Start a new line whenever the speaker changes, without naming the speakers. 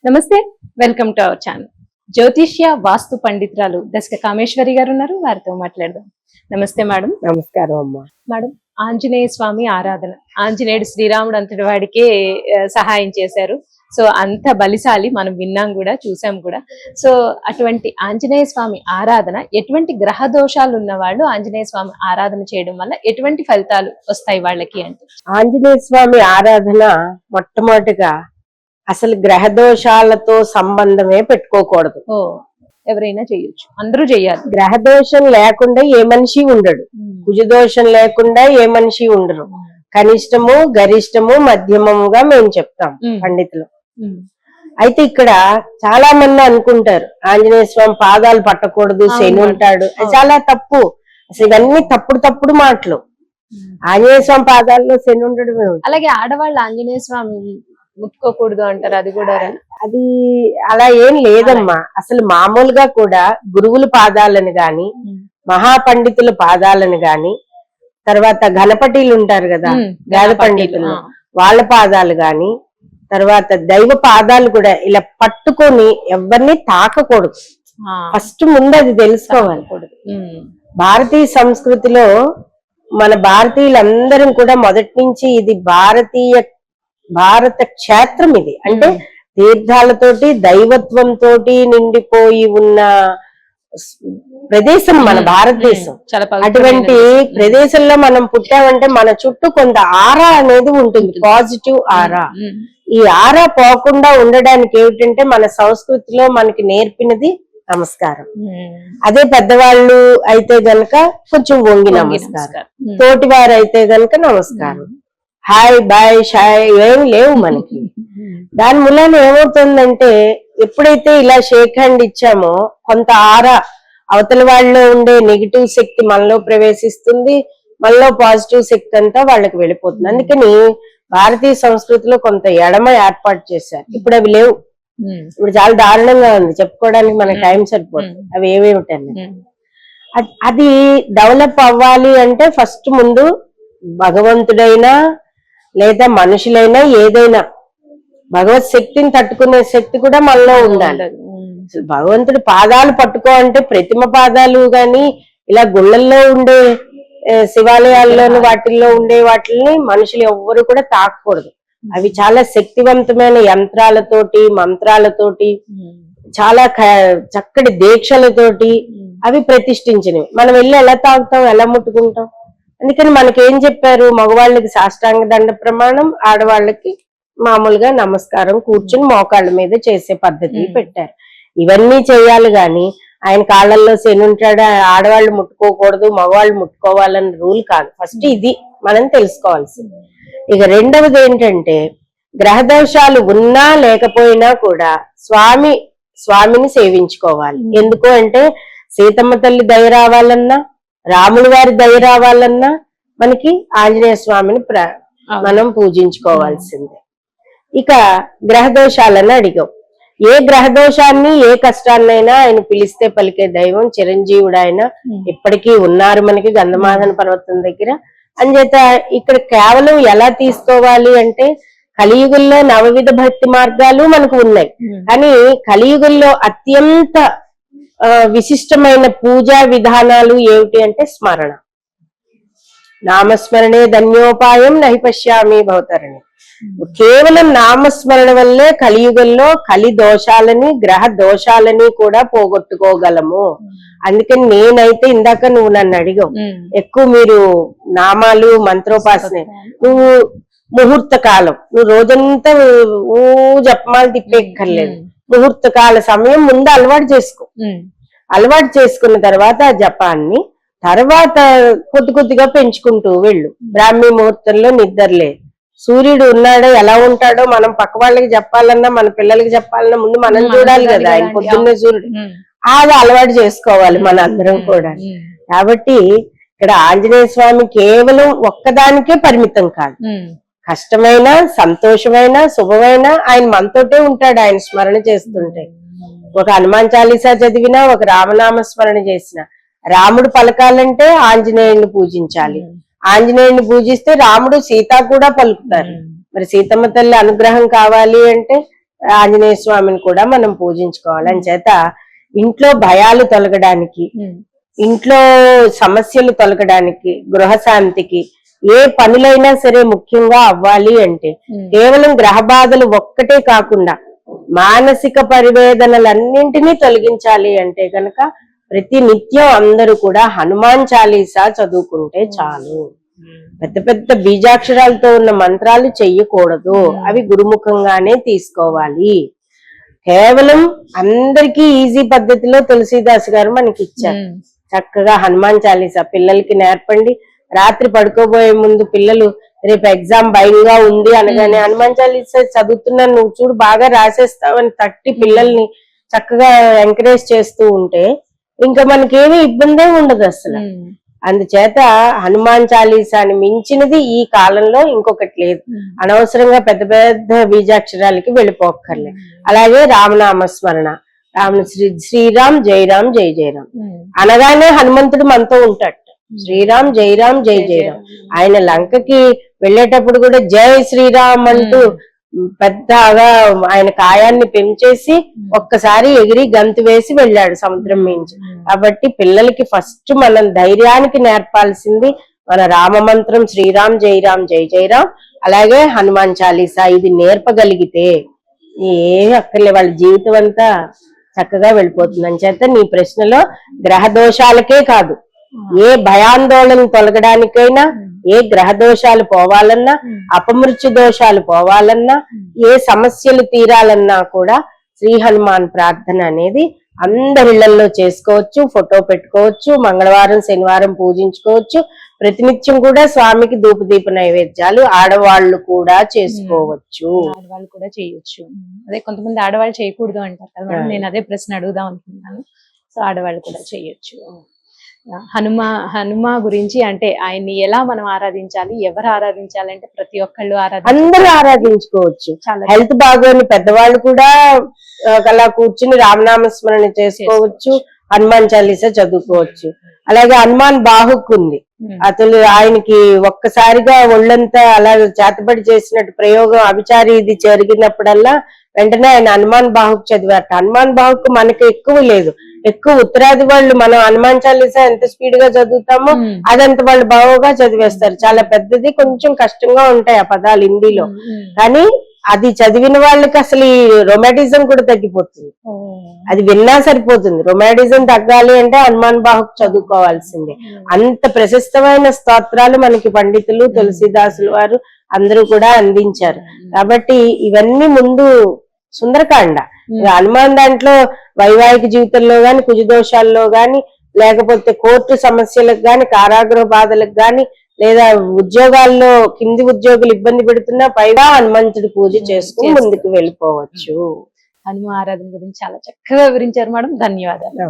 నమస్తే, welcome to our channel. జ్యోతిష్య వాస్తు పండితురాలు దశక కామేశ్వరి గారు ఉన్నారు, వారితో మాట్లాడదాం. నమస్తే మేడం.
నమస్కారం అమ్మా.
మేడం, ఆంజనేయ స్వామి ఆరాధన, ఆంజనేయుడు శ్రీరాముడు అంతటి వాడికే సహాయం చేశారు. సో అంత బలిశాలి, మనం విన్నాం కూడా, చూసాం కూడా. సో అటువంటి ఆంజనేయ స్వామి ఆరాధన, ఎటువంటి గ్రహ దోషాలు ఉన్న వాళ్ళు ఆంజనేయ స్వామి ఆరాధన చేయడం వల్ల ఎటువంటి ఫలితాలు వస్తాయి వాళ్ళకి అంటే?
ఆంజనేయ స్వామి ఆరాధన మొట్టమొదటిగా అసలు గ్రహ దోషాలతో సంబంధమే పెట్టుకోకూడదు.
ఎవరైనా చేయొచ్చు, అందరూ చెయ్యాలి.
గ్రహ దోషం లేకుండా ఏ మనిషి ఉండడు, కుజ దోషం లేకుండా ఏ మనిషి ఉండరు. కనిష్టము, గరిష్టము, మధ్యమముగా మేము చెప్తాం పండితులు. అయితే ఇక్కడ చాలా మంది అనుకుంటారు ఆంజనేయ స్వామి పాదాలు పట్టకూడదు, శని ఉంటాడు. అది చాలా తప్పు. అసలు ఇవన్నీ తప్పుడు మాటలు. ఆంజనేయ స్వామి పాదాల్లో శని ఉండడమే.
అలాగే ఆడవాళ్ళు ఆంజనేయ స్వామి ముట్టుకోకూడదు అంటారు, అది కూడా?
అది అలా ఏం లేదమ్మా. అసలు మామూలుగా కూడా గురువుల పాదాలను గాని, మహాపండితుల పాదాలను గాని, తర్వాత గణపతిలు ఉంటారు కదా, వేద పండితులు, వాళ్ళ పాదాలు గాని, తర్వాత దైవ పాదాలు కూడా ఇలా పట్టుకొని ఎవరిని తాకకూడదు. ఫస్ట్ ముందు అది తెలుసుకోవాలి. భారతీయ సంస్కృతిలో మన భారతీయులందరం కూడా మొదటి నుంచి ఇది భారత క్షేత్రం. ఇది అంటే తీర్థాలతోటి, దైవత్వంతో నిండిపోయి ఉన్న ప్రదేశం మన భారతదేశం. అటువంటి ప్రదేశంలో మనం పుట్టామంటే మన చుట్టూ కొంత ఆరా అనేది ఉంటుంది, పాజిటివ్ ఆరా. ఈ ఆరా పోకుండా ఉండడానికి ఏమిటంటే మన సంస్కృతిలో మనకి నేర్పినది నమస్కారం. అదే పెద్దవాళ్ళు అయితే గనక కొంచెం వంగి నమస్కారం, తోటి వారు అయితే గనక నమస్కారం, హాయ్ బాయ్ షాయ్ ఏం లేవు మనకి. దాని మూలాన ఏమవుతుందంటే ఎప్పుడైతే ఇలా షేక్ హ్యాండ్ ఇచ్చామో కొంత ఆరా అవతల వాళ్ళలో ఉండే నెగిటివ్ శక్తి మనలో ప్రవేశిస్తుంది, మనలో పాజిటివ్ శక్తి అంతా వాళ్ళకి వెళ్ళిపోతుంది. అందుకని భారతీయ సంస్కృతిలో కొంత ఎడమ ఏర్పాటు చేశారు. ఇప్పుడు అవి లేవు. ఇప్పుడు చాలా దారుణంగా ఉంది, చెప్పుకోవడానికి మన టైం సరిపోతుంది. అవి ఏమేమిటండి, అది డెవలప్ అవ్వాలి అంటే ఫస్ట్ ముందు భగవంతుడైనా లేదా మనుషులైనా ఏదైనా భగవత్ శక్తిని తట్టుకునే శక్తి కూడా మనలో ఉండాలి. భగవంతుడి పాదాలు పట్టుకో అంటే ప్రతిమ పాదాలు గాని, ఇలా గుళ్ళల్లో ఉండే శివాలయాల్లోని వాటిల్లో ఉండే వాటిని మనుషులు ఎవ్వరు కూడా తాకూడదు. అవి చాలా శక్తివంతమైన యంత్రాలతోటి, మంత్రాలతోటి, చాలా చక్కటి దీక్షలతోటి అవి ప్రతిష్ఠించినవి. మనం వెళ్ళి ఎలా తాగుతాం, ఎలా ముట్టుకుంటాం? అందుకని మనకేం చెప్పారు, మగవాళ్ళకి సాష్టాంగ దండ ప్రమాణం, ఆడవాళ్ళకి మామూలుగా నమస్కారం కూర్చుని మోకాళ్ళ మీద చేసే పద్ధతి పెట్టారు. ఇవన్నీ చేయాలి గాని ఆయన కాళ్ళల్లో శని ఉంటాడు, ఆడవాళ్ళు ముట్టుకోకూడదు, మగవాళ్ళు ముట్టుకోవాలని రూల్ కాదు. ఫస్ట్ ఇది మనం తెలుసుకోవాల్సింది. ఇక రెండవది ఏంటంటే గ్రహ దోషాలు ఉన్నా లేకపోయినా కూడా స్వామిని సేవించుకోవాలి. ఎందుకు అంటే సీతమ్మ తల్లి దయ రావాలన్నా, రాముడి వారి దయ రావాలన్నా మనకి ఆంజనేయ స్వామిని మనం పూజించుకోవాల్సిందే. ఇక గ్రహ దోషాలని అడిగాం. ఏ గ్రహ దోషాన్ని, ఏ కష్టాన్నైనా ఆయన పిలిస్తే పలికే దైవం చిరంజీవుడు. ఆయన ఇప్పటికీ ఉన్నారు మనకి గంధమాదన పర్వతం దగ్గర. అంచేత ఇక్కడ కేవలం ఎలా తీసుకోవాలి అంటే కలియుగంలో నవవిధ భక్తి మార్గాలు మనకు ఉన్నాయి. కానీ కలియుగంలో అత్యంత విశిష్టమైన పూజా విధానాలు ఏమిటి అంటే స్మరణ. నామస్మరణే ధన్యోపాయం నహి పశ్యామి భవతరణి. కేవలం నామస్మరణ వల్లే కలియుగంలో కలి దోషాలని, గ్రహ దోషాలని కూడా పోగొట్టుకోగలము. అందుకని నేనైతే ఇందాక నువ్వు నన్ను అడిగావు, ఎక్కువ మీరు నామాలు మంత్రోపాసన, నువ్వు ముహూర్త కాలం, నువ్వు రోజంతా జపమాలు తిప్పేక్కర్లేదు. ముహూర్త కాల సమయం ముందు అలవాటు చేసుకో. అలవాటు చేసుకున్న తర్వాత ఆ జపాన్ని తర్వాత కొద్దిగా పెంచుకుంటూ వెళ్ళు. బ్రాహ్మీ ముహూర్తంలో నిద్రలే, సూర్యుడు ఉన్నాడో ఎలా ఉంటాడో మనం పక్క వాళ్ళకి చెప్పాలన్నా, మన పిల్లలకి చెప్పాలన్నా ముందు మనం చూడాలి కదా, ఆయన పొద్దున్నే సూర్యుడు. అది అలవాటు చేసుకోవాలి మన అందరం కూడా. కాబట్టి ఇక్కడ ఆంజనేయ స్వామి కేవలం ఒక్కదానికే పరిమితం కాదు. కష్టమైన, సంతోషమైన, శుభమైన ఆయన మనతోటే ఉంటాడు. ఆయన స్మరణ చేస్తుంటే ఒక హనుమాన్ చాలీసా చదివినా, ఒక రామనామ స్మరణ చేసిన, రాముడు పలకాలంటే ఆంజనేయుని పూజించాలి. ఆంజనేయుని పూజిస్తే రాముడు, సీత కూడా పలుకుతారు. మరి సీతమ్మ తల్లి అనుగ్రహం కావాలి అంటే ఆంజనేయ స్వామిని కూడా మనం పూజించుకోవాలి. అని చేత ఇంట్లో భయాలు తొలగడానికి, ఇంట్లో సమస్యలు తొలగడానికి, గృహశాంతికి, ఏ పనులైనా సరే ముఖ్యంగా అవ్వాలి అంటే కేవలం గ్రహ బాధలు ఒక్కటే కాకుండా మానసిక పరివేదనలన్నింటినీ తొలగించాలి అంటే గనక ప్రతి నిత్యం అందరూ కూడా హనుమాన్ చాలీసా చదువుకుంటే చాలు. పెద్ద పెద్ద బీజాక్షరాలతో ఉన్న మంత్రాలు చెయ్యకూడదు, అవి గురుముఖంగానే తీసుకోవాలి. కేవలం అందరికీ ఈజీ పద్ధతిలో తులసీదాస్ గారు మనకి ఇచ్చారు. చక్కగా హనుమాన్ చాలీసా పిల్లలకి నేర్పండి. రాత్రి పడుకోబోయే ముందు పిల్లలు రేపు ఎగ్జామ్ భయంగా ఉంది అనగానే హనుమాన్ చాలీసా చదువుతున్నాను నువ్వు చూడు బాగా రాసేస్తావని తట్టి పిల్లల్ని చక్కగా ఎంకరేజ్ చేస్తూ ఉంటే ఇంకా మనకేమీ ఇబ్బందే ఉండదు అసలు. అందుచేత హనుమాన్ చాలీసాని మించినది ఈ కాలంలో ఇంకొకటి లేదు. అనవసరంగా పెద్ద పెద్ద బీజాక్షరాలకి వెళ్ళిపోక్కర్లే. అలాగే రామనామ స్మరణ, శ్రీరామ్ జయరామ్ జయ జయరామ్ అనగానే హనుమంతుడు మనతో ఉంటాడు. శ్రీరామ్ జయరామ్ జయ జయరామ్. ఆయన లంకకి వెళ్ళేటప్పుడు కూడా జై శ్రీరామ్ అంటూ పెద్దగా ఆయన కాయాన్ని పెంచేసి ఒక్కసారి ఎగిరి గంతు వేసి వెళ్ళాడు సముద్రం మించి. కాబట్టి పిల్లలకి ఫస్ట్ మనం ధైర్యానికి నేర్పాల్సింది మన రామ మంత్రం శ్రీరామ్ జయరామ్ జయ జయరామ్, అలాగే హనుమాన్ చాలీసా. ఇది నేర్పగలిగితే ఏ అక్కర్లే, వాళ్ళ జీవితం అంతా చక్కగా వెళ్ళిపోతుంది. అని చేత నీ ప్రశ్నలో గ్రహ దోషాలకే కాదు, ఏ భయాందోళన తొలగడానికైనా, ఏ గ్రహ దోషాలు పోవాలన్నా, అపమృత్యు దోషాలు పోవాలన్నా, ఏ సమస్యలు తీరాలన్నా కూడా శ్రీ హనుమాన్ ప్రార్థన అనేది అందరిళ్లలో చేసుకోవచ్చు. ఫోటో పెట్టుకోవచ్చు, మంగళవారం శనివారం పూజించుకోవచ్చు. ప్రతినిత్యం కూడా స్వామికి ధూపదీప నైవేద్యాలు ఆడవాళ్లు కూడా చేసుకోవచ్చు.
ఆడవాళ్ళు కూడా చేయొచ్చు. అదే కొంతమంది ఆడవాళ్ళు చేయకూడదు అంటారు కదా మేడం, నేను అదే ప్రశ్న అడుగుదాం అనుకున్నాను. సో ఆడవాళ్ళు కూడా చేయొచ్చు. హనుమ గురించి అంటే ఆయన్ని ఎలా మనం ఆరాధించాలి, ఎవరు ఆరాధించాలంటే ప్రతి ఒక్కళ్ళు
అందరూ ఆరాధించుకోవచ్చు. హెల్త్ బాగోని పెద్దవాళ్ళు కూడా అలా కూర్చుని రామనామస్మరణ చేసుకోవచ్చు, హనుమాన్ చాలీసా చదువుకోవచ్చు. అలాగే హనుమాన్ బాహుక్ ఉంది, అతను ఆయనకి ఒక్కసారిగా ఒళ్ళంతా అలా చేతబడి చేసినట్టు ప్రయోగం అభిచారి ఇది జరిగినప్పుడల్లా వెంటనే ఆయన హనుమాన్ బాహుక్ చదివారట. హనుమాన్ బాహుక్ మనకి ఎక్కువ లేదు, ఎక్కువ ఉత్తరాది వాళ్ళు మనం హనుమాన్ చాలీసా ఎంత స్పీడ్ గా చదువుతామో అదంత వాళ్ళు బాగా చదివేస్తారు. చాలా పెద్దది, కొంచెం కష్టంగా ఉంటాయి ఆ పదాలు హిందీలో. కానీ అది చదివిన వాళ్ళకి అసలు ఈ రొమాటిజం కూడా తగ్గిపోతుంది. అది విన్నా సరిపోతుంది. రొమాటిజం తగ్గాలి అంటే హనుమాన్ బాహుక్ చదువుకోవాల్సిందే. అంత ప్రశస్తమైన స్తోత్రాలు మనకి పండితులు తులసీదాసులు వారు అందరూ కూడా అందించారు. కాబట్టి ఇవన్నీ ముందు సుందరకాండ, హనుమాన్ దాంట్లో వైవాహిక జీవితంలో గాని, కుజదోషాల్లో గాని, లేకపోతే కోర్టు సమస్యలకు గాని, కారాగృహ బాధలకు గాని, లేదా ఉద్యోగాల్లో కింది ఉద్యోగులు ఇబ్బంది పెడుతున్నా పైగా హనుమంతుడి పూజ చేసుకుని ముందుకు వెళ్ళిపోవచ్చు.
హనుమ ఆరాధన గురించి చాలా చక్కగా వివరించారు మేడం, ధన్యవాదాలు.